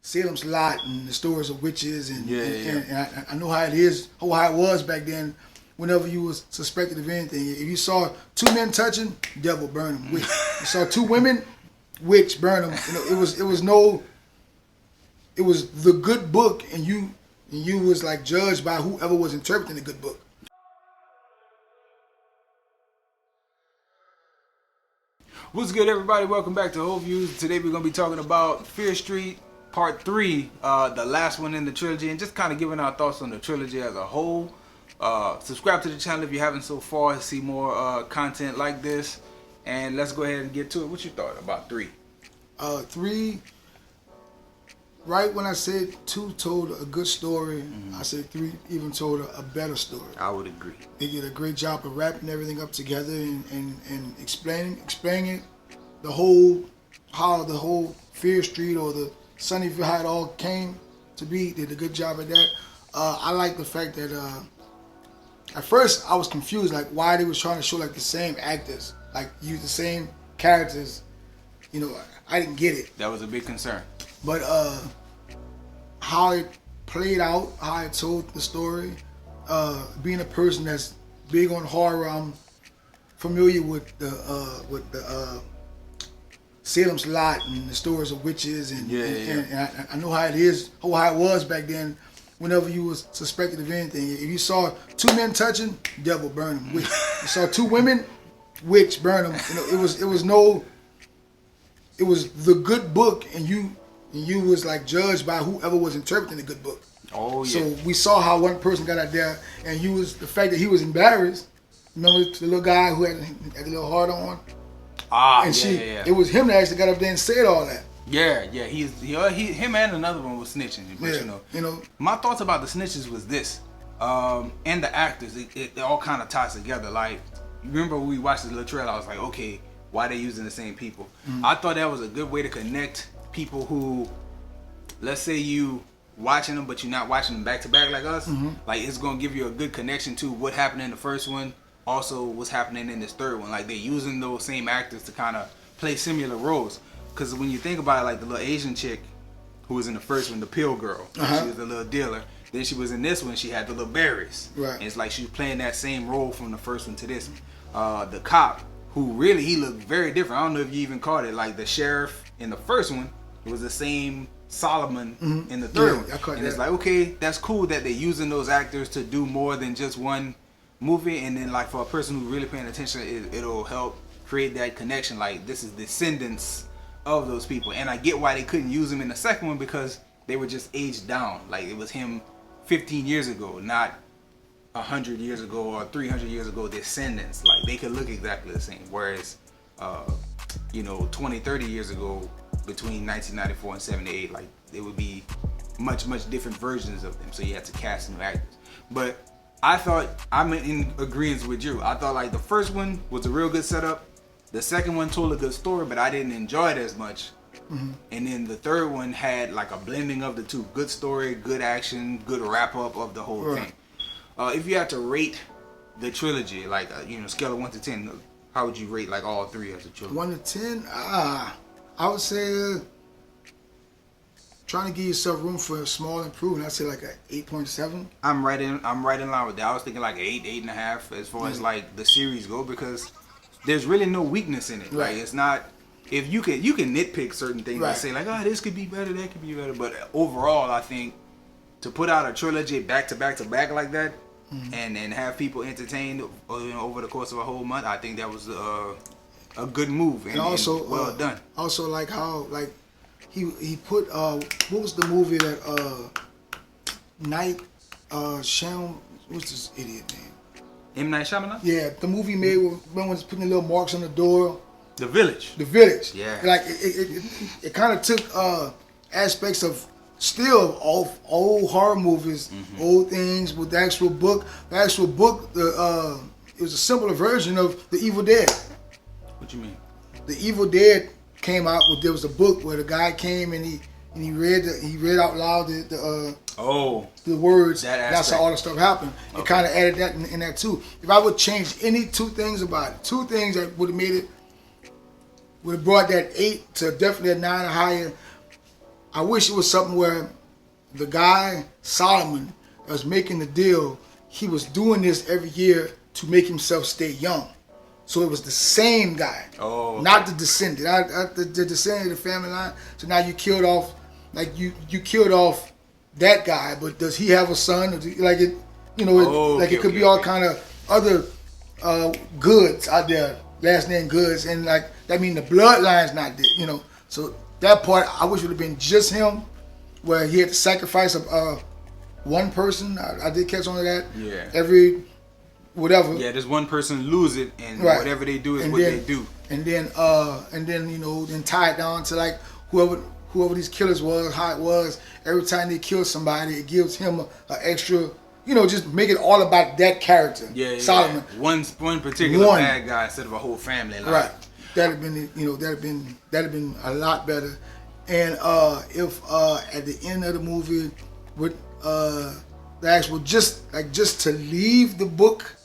Salem's Lot and the stories of witches and Yeah. I know how it is, how it was back then. Whenever you was suspected of anything, if you saw two men touching, devil burn them. Witch. You saw two women, witch burn them. You know, it was the good book, and you was like judged by whoever was interpreting the good book. What's good, everybody? Welcome back to Whole Views. Today we're going to be talking about Fear Street Part 3, the last one in the trilogy, and just kind of giving our thoughts on the trilogy as a whole. Subscribe to the channel if you haven't so far to see more content like this. And let's go ahead and get to it. What you thought about 3? 3, right when I said 2 told a good story, I said 3 even told a better story. I would agree. They did a great job of wrapping everything up together and explaining how the whole Fear Street or the Sunnyville, how it all came to be. Did a good job of that. I like the fact that at first I was confused, like why they was trying to show like the same actors, like use the same characters. You know, I didn't get it. That was a big concern. But how it played out, how it told the story, being a person that's big on horror, I'm familiar with the Salem's Lot and the stories of witches and I know how it is, how it was back then. Whenever you was suspected of anything, if you saw two men touching, devil burn them. Witch. You saw two women, witch burn them. You know, it was the good book, and you was like judged by whoever was interpreting the good book. Oh yeah. So we saw how one person got out there, and the fact that he was embarrassed. Remember the little guy who had a little heart on? It was him that actually got up there and said all that. Yeah. Him and another one was snitching. But you know, my thoughts about the snitches was this, and the actors. It all kind of ties together. Like, remember when we watched the little trailer? I was like, okay, why they using the same people? I thought that was a good way to connect people who, let's say you watching them, but you're not watching them back to back like us. Like, it's gonna give you a good connection to what happened in the first one. Also, what's happening in this third one. Like, they're using those same actors to kind of play similar roles. Because when you think about it, like the little Asian chick who was in the first one, the pill girl, she was the little dealer. Then she was in this one, she had the little berries. Right. And it's like she was playing that same role from the first one to this one. The cop, who really, he looked very different. I don't know if you even caught it. Like the sheriff in the first one, it was the same Solomon in the third one. I caught that. It's like, okay, that's cool that they're using those actors to do more than just one movie. And then, like, for a person who's really paying attention, it'll help create that connection. Like, this is descendants of those people. And I get why they couldn't use him in the second one, because they were just aged down. Like, it was him 15 years ago, not 100 years ago or 300 years ago descendants. Like, they could look exactly the same. Whereas 20, 30 years ago, between 1994 and 78, like, it would be much different versions of them. So you had to cast new actors. But I thought, I'm in agreement with you. I thought, like, the first one was a real good setup. The second one told a good story, but I didn't enjoy it as much. And then the third one had like a blending of the two. Good story, good action, good wrap up of the whole thing. If you had to rate the trilogy, like, scale of 1 to 10, how would you rate like all 3 as a trilogy? 1 to 10? I would say, trying to give yourself room for a small improvement, I'd say like an 8.7. I'm right in line with that. I was thinking like an 8, 8.5 as far as like the series go, because there's really no weakness in it. Right. Like, it's not, if you can nitpick certain things and say like, oh, this could be better, that could be better. But overall, I think to put out a trilogy back to back like that, and have people entertained over the course of a whole month, I think that was a good move and also well done. Also, like how he put what was the movie that Night what's this idiot name? M. Night Shyamalan? Yeah, the movie made when was putting the little marks on the door. The Village. The Village. Yeah. Like it kind of took aspects of still old horror movies, old things with the actual book. The actual book, it was a simpler version of The Evil Dead. What you mean? The Evil Dead came out with, there was a book where the guy came and he read out loud the words. That's how all the stuff happened. It kind of added that in that too. If I would change any 2 things about it, 2 things that would have made it, would have brought that 8 to definitely a 9 or higher. I wish it was something where the guy Solomon that was making the deal, he was doing this every year to make himself stay young. So it was the same guy, not the descendant, the descendant of the family line. So now you killed off, like you killed off that guy, but does he have a son? Or like it, you know, it could be all kind of other goods out there, last name goods, and like that mean the bloodline's not there, you know. So that part I wish would have been just him, where he had to sacrifice one person. I did catch on to that. Yeah. Every whatever. Yeah, there's one person lose it, and whatever they do is what they do. And then you know, then tie it down to like whoever these killers was, how it was. Every time they kill somebody, it gives him an extra. You know, just make it all about that character. Yeah, Solomon. One particular bad guy instead of a whole family. Like. Right. That'd have been a lot better. And if at the end of the movie, with the actual just to leave the book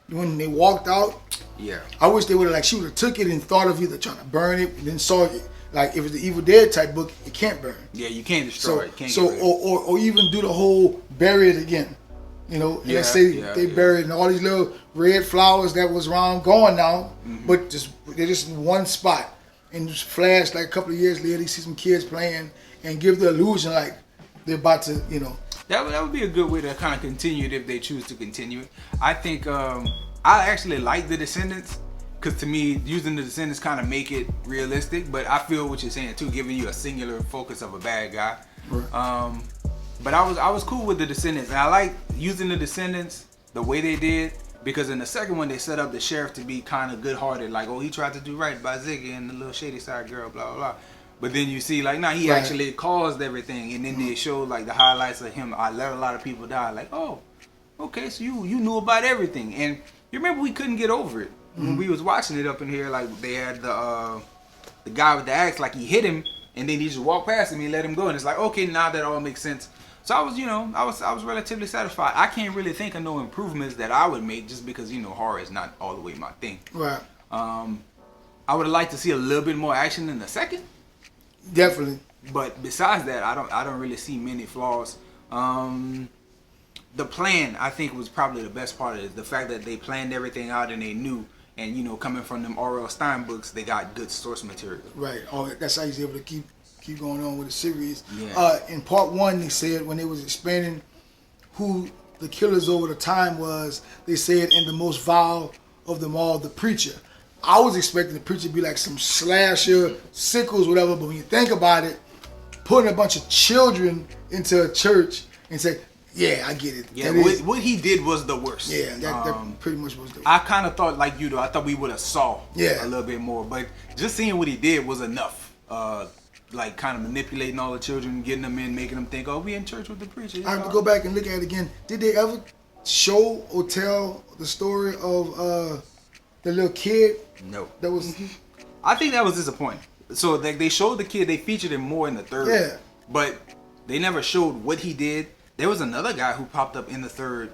when they walked out. Yeah. I wish they would have she would have took it and thought of either trying to burn it, and then saw it. Like if it's the Evil Dead type book, it can't burn. Yeah, you can't destroy it. Can't or even do the whole bury it again. You know, let's say they buried and all these little red flowers that was around gone now, but they're just in one spot. And just flash like a couple of years later, you see some kids playing and give the illusion like they're about to, you know. That would be a good way to kind of continue it if they choose to continue it. I think I actually like the Descendants because to me, using the Descendants kind of make it realistic. But I feel what you're saying too, giving you a singular focus of a bad guy. Right. But I was cool with the Descendants, and I like using the Descendants the way they did because in the second one they set up the sheriff to be kind of good-hearted, like he tried to do right by Ziggy and the little shady side girl, blah blah blah. But then you see he actually caused everything, and then they showed like the highlights of him. I let a lot of people die. Like, oh, okay, so you knew about everything, and you remember we couldn't get over it when we was watching it up in here. Like they had the guy with the axe, like he hit him, and then he just walked past him and let him go, and it's like, okay, now that all makes sense. So I was relatively satisfied. I can't really think of no improvements that I would make just because horror is not all the way my thing. Right. I would have liked to see a little bit more action in the second. Definitely. But besides that, I don't really see many flaws. The plan I think was probably the best part of it. The fact that they planned everything out and they knew, and coming from them R.L. Stein books, they got good source material. Right. Oh, that's how he's able to keep going on with the series. Yeah. In part one, they said when they was explaining who the killers over the time was, they said in the most vile of them all, the preacher. I was expecting the preacher to be like some slasher, sickles, whatever, but when you think about it, putting a bunch of children into a church and say, yeah, I get it. Yeah, what he did was the worst. Yeah, that pretty much was the worst. I kind of thought like you though. I thought we would have saw a little bit more, but just seeing what he did was enough. Like kind of manipulating all the children, getting them in, making them think, oh, we in church with the preacher. I have to go back and look at it again. Did they ever show or tell the story of the little kid? No. That was. I think that was disappointing. So they showed the kid. They featured him more in the third. Yeah. But they never showed what he did. There was another guy who popped up in the third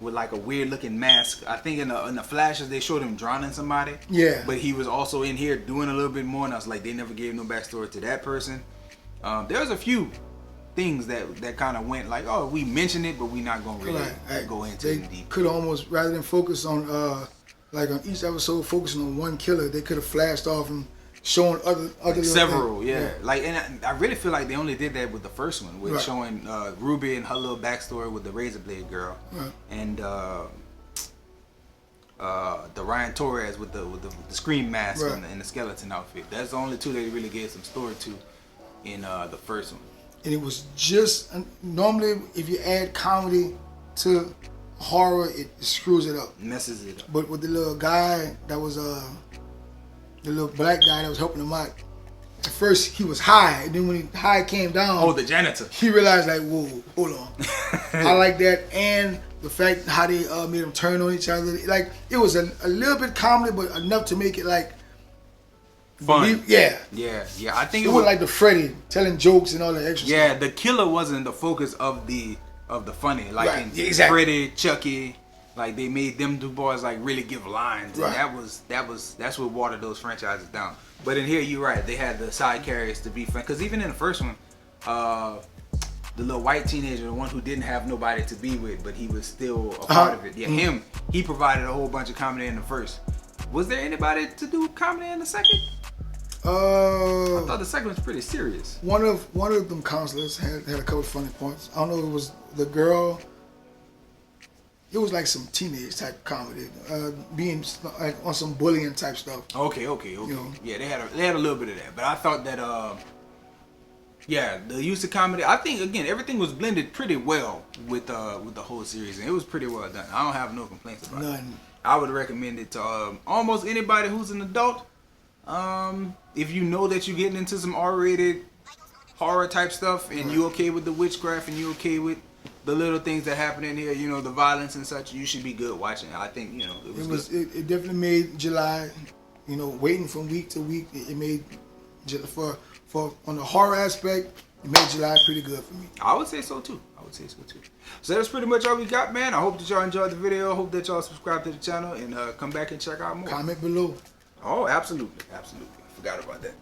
with like a weird looking mask. I think in the flashes they showed him drowning somebody. Yeah. But he was also in here doing a little bit more, and I was like, they never gave no backstory to that person. There's a few things that kind of went like, oh, we mentioned it, but we're not gonna really go into it deep. Could almost, rather than focus on like on each episode focusing on one killer, they could have flashed off and shown other like several things. Yeah. Like, and I really feel like they only did that with the first one, with showing Ruby and her little backstory with the razor blade girl, and the Ryan Torres with the scream mask and the skeleton outfit. That's the only two they really gave some story to in the first one. And it was just normally if you add comedy to horror, it screws it up, messes it up. But with the little guy that was the little black guy that was helping him out. At first he was high, and then when the high came down, oh, the janitor, he realized like, whoa, hold on. I like that, and the fact how they made them turn on each other. Like it was a little bit comedy, but enough to make it like fun. Yeah. I think it was like the Freddy telling jokes and all that extra stuff. Yeah, the killer wasn't the focus of the funny. Like in Freddy, Chucky. Like they made them two boys like really give lines, and that's what watered those franchises down. But in here, you're right. They had the side characters to be fun, because even in the first one, the little white teenager, the one who didn't have nobody to be with, but he was still a part of it. Yeah, him. He provided a whole bunch of comedy in the first. Was there anybody to do comedy in the second? I thought the second was pretty serious. One of them counselors had a couple of funny points. I don't know if it was the girl. It was like some teenage type comedy, being like on some bullying type stuff. Okay. You know? Yeah, they had a little bit of that, but I thought that the use of comedy. I think again everything was blended pretty well with the whole series, and it was pretty well done. I don't have no complaints about it. I would recommend it to almost anybody who's an adult. If you know that you're getting into some R-rated horror type stuff, and you okay with the witchcraft, and you okay with the little things that happen in here, you know, the violence and such, you should be good watching it. I think, you know, it definitely made July, you know, waiting from week to week. It made for on the horror aspect, it made July pretty good for me. I would say so too. So that's pretty much all we got, man. I hope that y'all enjoyed the video. I hope that y'all subscribe to the channel and come back and check out more. Comment below. Oh, absolutely. Forgot about that.